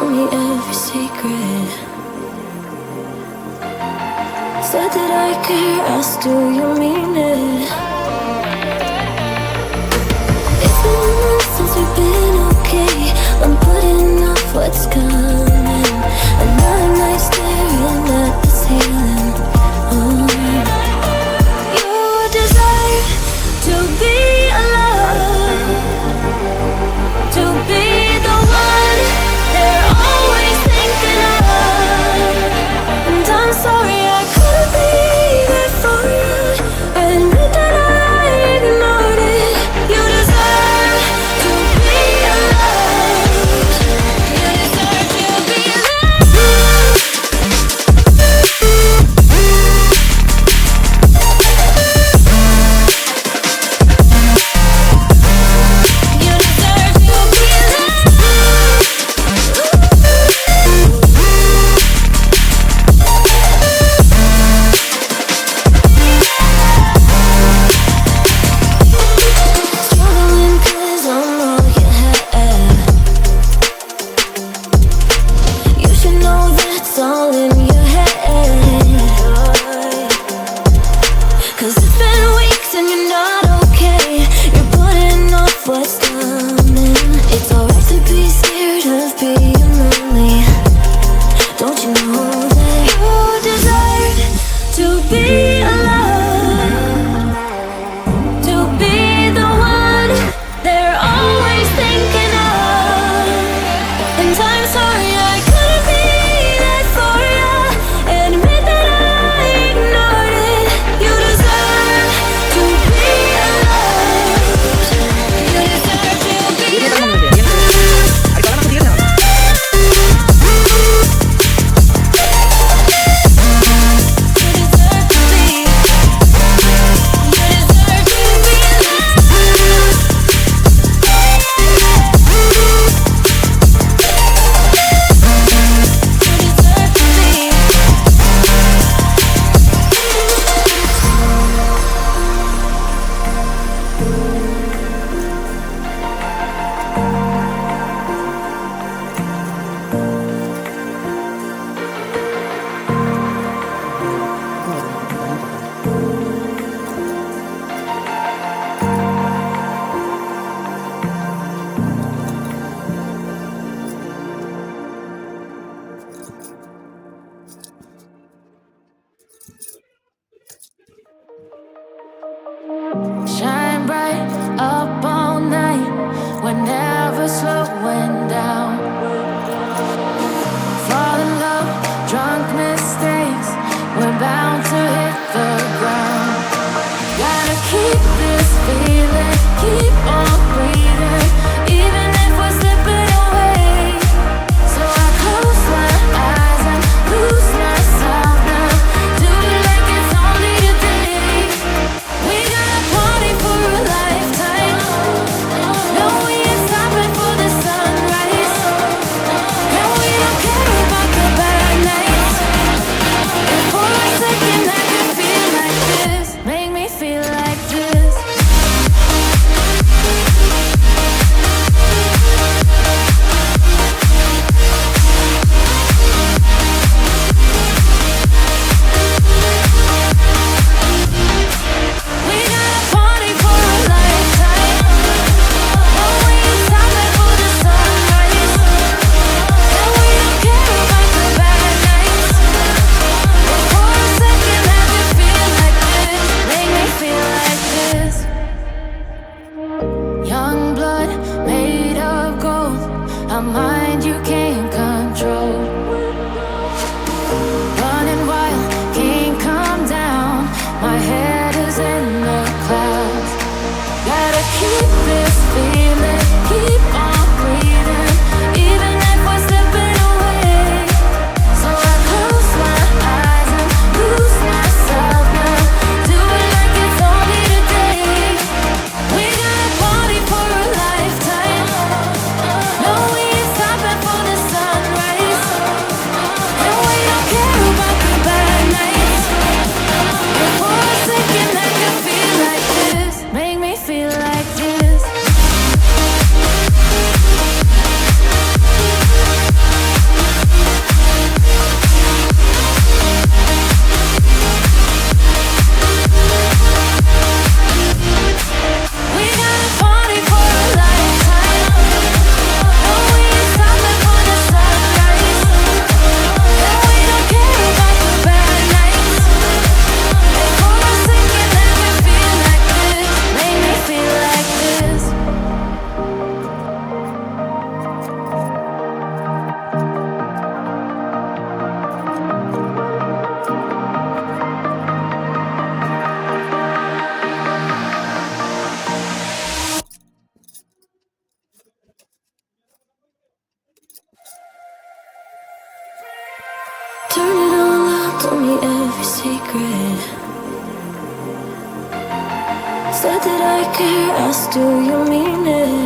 told me every secret. Said that I care, asked do you mean it? It's been a month since we've been okay. I'm putting off what's coming. Another night staring at the ceiling. You desire to be alone, to be the one they're always thinking of. And I'm sorry I couldn't be there for you. Admit that I ignored it. You deserve to be alone. You deserve to be alone. You deserve to be alone. Struggling 'cause I'm all you have. You should know that's all in your head. 'Cause it's been weeks and you're not okay. You're putting off what's coming. It's alright to be scared of being lonely. Don't you know that you deserve to be alone, to be the one they're always thinking of. And I'm sorry I couldn't be there for you. Admit that I ignored it. You deserve to be alone. You deserve to be alone. Shine bright up all night. We're never slowing down. Fall in love, drunk mistakes. We're bound to hit the ground. Gotta keep this feeling, keep on breathing, even if we're slipping away. So I close my eyes and lose myself now. Do it like it's only today. We got a party for a lifetime. No, we ain't stopping for the sunrise. No, we don't care about the bad nights. And for a second I can feel like this. Make me feel like this. We got a party for a lifetime. No, we ain't stopping for the sunrise. No, we don't care about the bad nights. But for a second I can feel like this. Make me feel like this. Young blood made of gold. A mind you can't control. Running wild, can't come down. My head is in the clouds. Gotta keep this feeling, keep on breathing, even if we're slipping away. So I close my eyes and lose myself now. Do it like it's only today. We got a party for a lifetime. No, we ain't stopping. secret. Said that I care, asked do you mean it?